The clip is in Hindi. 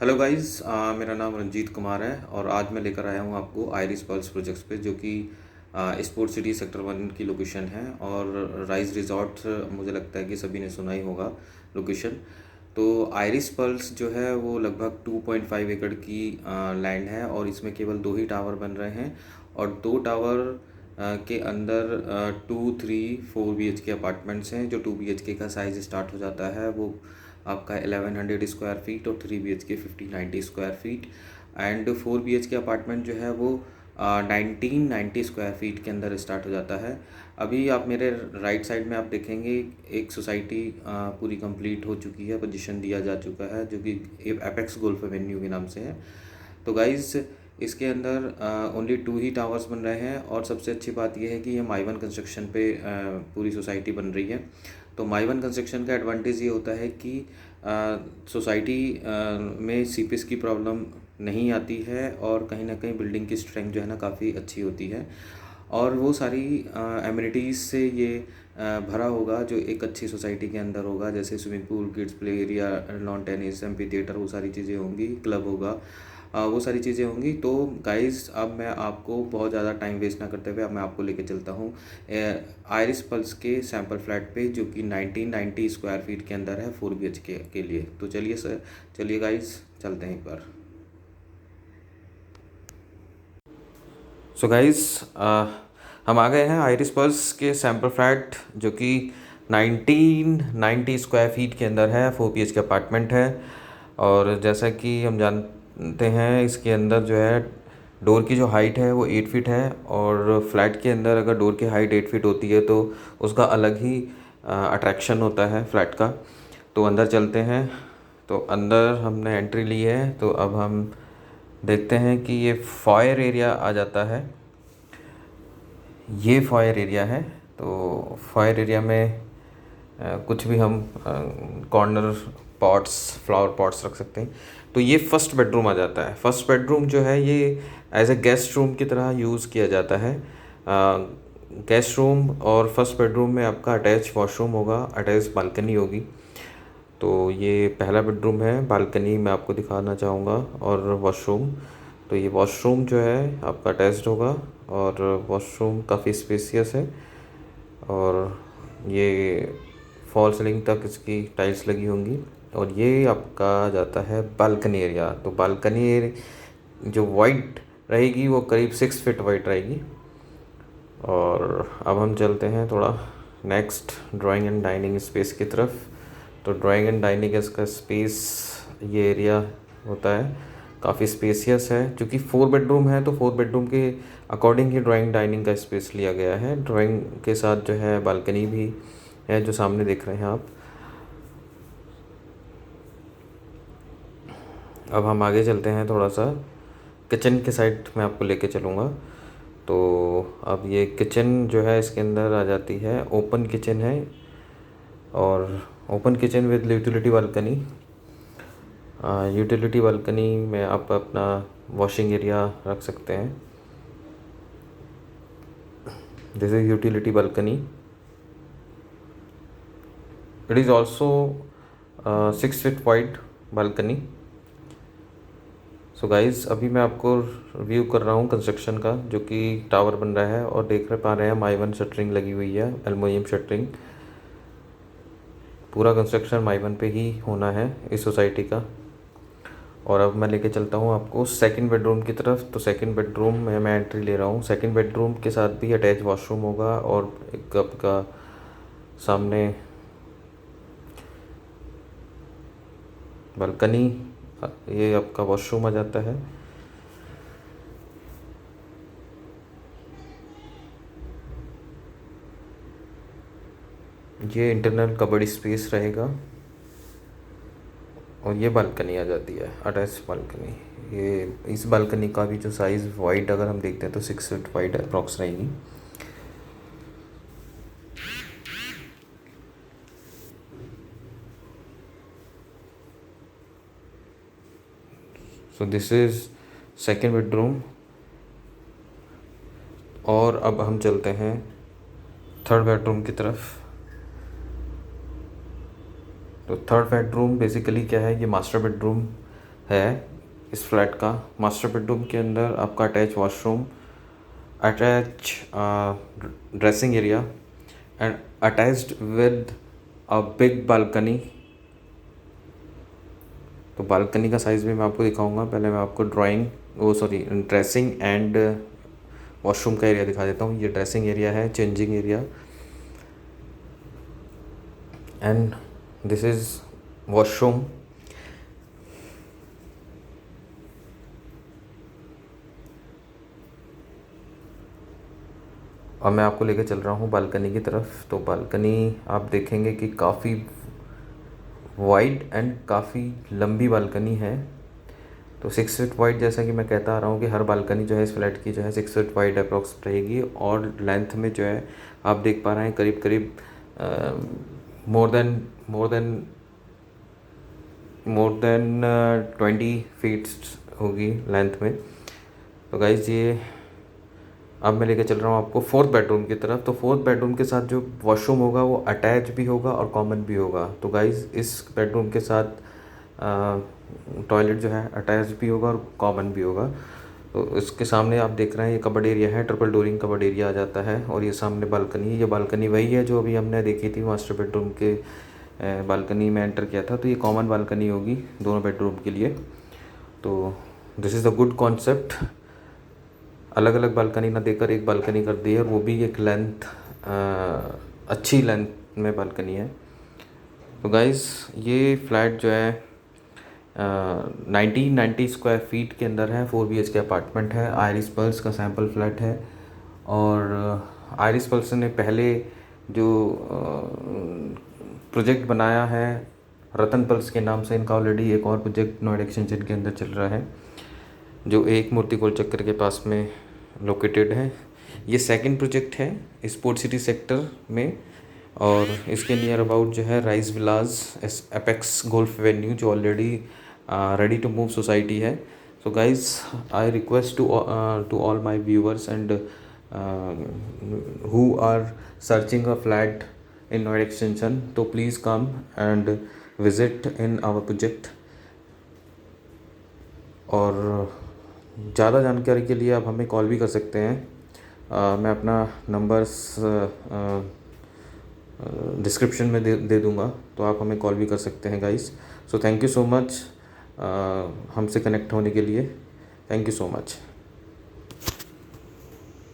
हेलो गाइस, मेरा नाम रंजीत कुमार है और आज मैं लेकर आया हूँ आपको आयरिस पल्स प्रोजेक्ट्स पे, जो कि स्पोर्ट सिटी सेक्टर 1 की लोकेशन है। और राइज रिजॉर्ट मुझे लगता है कि सभी ने सुना ही होगा लोकेशन। तो आयरिस पल्स जो है वो लगभग 2.5 एकड़ की लैंड है और इसमें केवल 2 ही टावर बन रहे हैं। और 2 टावर के अंदर 2, 3, 4 BHK अपार्टमेंट्स हैं। जो 2 BHK का साइज़ स्टार्ट हो जाता है वो आपका 1100 स्क्वायर फीट और 3 BHK 1590 square feet. And 4 BHK apartment जो है वो 1990 स्क्वायर फीट के अंदर स्टार्ट हो जाता है। अभी आप मेरे राइट साइड में आप देखेंगे एक सोसाइटी पूरी कंप्लीट हो चुकी है, पोजीशन दिया जा चुका है, जो कि एपेक्स गोल्फ एवेन्यू के नाम से है। तो गाइज़, इसके अंदर ओनली 2 ही टावर्स बन रहे हैं और सबसे अच्छी बात यह है कि ये माई वन कंस्ट्रक्शन पे पूरी सोसाइटी बन रही है। तो माई वन कंस्ट्रक्शन का एडवांटेज ये होता है कि सोसाइटी में सीपेज की प्रॉब्लम नहीं आती है और कहीं ना कहीं बिल्डिंग की स्ट्रेंथ जो है ना काफ़ी अच्छी होती है। और वो सारी एमिनिटीज़ से ये भरा होगा जो एक अच्छी सोसाइटी के अंदर होगा, जैसे swimming pool, kids play area, lawn tennis, amphi theatre, वो सारी चीज़ें होंगी, क्लब होगा, वो सारी चीज़ें होंगी। तो गाइस, अब मैं आपको बहुत ज़्यादा टाइम वेस्ट ना करते हुए अब मैं आपको लेके चलता हूँ आयरिस पल्स के सैंपल फ्लैट पे, जो कि 1990 स्क्वायर फीट के अंदर है 4 BHK के लिए। तो चलिए सर, चलिए गाइस, चलते हैं एक बार। सो गाइस, हम आ गए हैं आयरिस पल्स के सैंपल फ्लैट, जो कि 1990 स्क्वायर फीट के अंदर है, 4 BHK अपार्टमेंट है। और जैसा कि हम जानते हैं, इसके अंदर जो है डोर की जो हाइट है वो 8 फीट है। और फ्लैट के अंदर अगर डोर की हाइट 8 फीट होती है तो उसका अलग ही अट्रैक्शन होता है फ्लैट का। तो अंदर चलते हैं। तो अंदर हमने एंट्री ली है, तो अब हम देखते हैं कि ये फायर एरिया आ जाता है। ये फायर एरिया है। तो फायर एरिया में कुछ भी हम कॉर्नर पॉट्स, फ्लावर पॉट्स रख सकते हैं। तो ये फर्स्ट बेडरूम आ जाता है। फर्स्ट बेडरूम जो है ये एज ए गेस्ट रूम की तरह यूज़ किया जाता है। गेस्ट रूम और फर्स्ट बेडरूम में आपका अटैच वॉशरूम होगा, अटैच बालकनी होगी। तो ये पहला बेडरूम है, बालकनी मैं आपको दिखाना चाहूँगा, और वॉशरूम। तो ये वॉशरूम जो है आपका अटैच्ड होगा और वॉशरूम काफ़ी स्पेसियस है। और ये फॉल सीलिंग तक इसकी टाइल्स लगी होंगी। और ये आपका जाता है बालकनी एरिया। तो बालकनी जो वाइड रहेगी वो करीब 6 फीट वाइड रहेगी। और अब हम चलते हैं थोड़ा next drawing and dining space की तरफ। तो ड्राइंग एंड डाइनिंग इसका स्पेस, ये एरिया होता है, काफ़ी स्पेसियस है। क्योंकि 4 बेडरूम है तो 4 बेडरूम के अकॉर्डिंग ही ड्राइंग डाइनिंग का स्पेस लिया गया है। ड्राइंग के साथ जो है बालकनी भी है, जो सामने देख रहे हैं आप। अब हम आगे चलते हैं थोड़ा सा, किचन के साइड में आपको लेके चलूँगा। तो अब ये किचन जो है इसके अंदर आ जाती है, ओपन किचन है। और open kitchen with utility balcony. Utility balcony में आप अपना वॉशिंग एरिया रख सकते हैं। This is utility balcony. It is also 6 feet wide balcony. So guys, अभी मैं आपको रिव्यू कर रहा हूँ कंस्ट्रक्शन का, जो कि टावर बन रहा है। और देख पा रहे हैं माई वन शटरिंग लगी हुई है, एल्युमिनियम शटरिंग। पूरा कंस्ट्रक्शन माई वन पे ही होना है इस सोसाइटी का। और अब मैं लेके चलता हूँ आपको सेकंड बेडरूम की तरफ। तो सेकंड बेडरूम में मैं एंट्री ले रहा हूँ। सेकंड बेडरूम के साथ भी अटैच वॉशरूम होगा और एक आपका सामने बालकनी, ये आपका वॉशरूम आ जाता है। ये इंटरनल कबर्ड स्पेस रहेगा। और ये बालकनी आ जाती है, अटैच बालकनी। ये इस बालकनी का भी जो साइज़ वाइड अगर हम देखते हैं तो 6 फीट वाइड अप्रॉक्स रहेगी। So this is second bedroom. और अब हम चलते हैं थर्ड बेडरूम की तरफ। तो थर्ड बेडरूम बेसिकली क्या है, ये मास्टर बेडरूम है इस फ्लैट का। मास्टर बेडरूम के अंदर आपका attach washroom, attach dressing area and attached with a big balcony. तो बालकनी का साइज़ भी मैं आपको दिखाऊंगा। पहले मैं आपको ड्रेसिंग एंड वॉशरूम का एरिया दिखा देता हूँ। ये ड्रेसिंग एरिया है, changing area, and this is washroom. अब मैं आपको लेकर चल रहा हूँ बालकनी की तरफ। तो बालकनी आप देखेंगे कि काफ़ी वाइड एंड काफ़ी लंबी बालकनी है। तो 6 फीट वाइड, जैसा कि मैं कहता आ रहा हूँ कि हर बालकनी जो है इस फ्लैट की जो है 6 फीट वाइड अप्रॉक्स रहेगी। और लेंथ में जो है आप देख पा रहे हैं करीब करीब मोर देन 20 फीट्स होगी लेंथ में। तो गाइज़ ये अब मैं लेके चल रहा हूँ आपको फोर्थ बेडरूम की तरफ। तो फोर्थ बेडरूम के साथ जो वॉशरूम होगा वो अटैच भी होगा और कॉमन भी होगा। तो गाइज़ इस बेडरूम के साथ टॉयलेट जो है अटैच भी होगा और कॉमन भी होगा। तो इसके सामने आप देख रहे हैं ये कबर्ड एरिया है, ट्रिपल डोरिंग कबर्ड एरिया आ जाता है। और ये सामने बालकनी, ये बालकनी वही है जो अभी हमने देखी थी मास्टर बेडरूम के बालकनी में एंटर किया था। तो ये कॉमन बालकनी होगी दोनों बेडरूम के लिए। तो this is a good concept. अलग अलग बालकनी ना देकर एक बालकनी कर दी है, और वो भी एक लेंथ अच्छी लेंथ में बालकनी है। तो गाइज़ ये फ्लैट जो है 1990 स्क्वायर फीट के अंदर है, 4 BHK अपार्टमेंट है, आयरिस पल्स का सैम्पल फ्लैट है। और आयरिस पल्स ने पहले जो प्रोजेक्ट बनाया है रतन पल्स के नाम से, इनका ऑलरेडी एक और प्रोजेक्ट नोएडा एक्सटेंशन के अंदर चल रहा है जो एक मूर्ति गोल चक्कर के पास में लोकेटेड है। ये सेकंड प्रोजेक्ट है स्पोर्ट सिटी सेक्टर में, और इसके नियर अबाउट जो है Rise Villas Apex Golf Avenue जो already ready to move society है। So guys I request to all my viewers and who are searching a flat in Noida extension, तो please come and visit in our project। और ज़्यादा जानकारी के लिए आप हमें कॉल भी कर सकते हैं। मैं अपना नंबर्स डिस्क्रिप्शन में दे दूँगा, तो आप हमें कॉल भी कर सकते हैं guys. So thank you so much हमसे कनेक्ट होने के लिए। Thank you so much.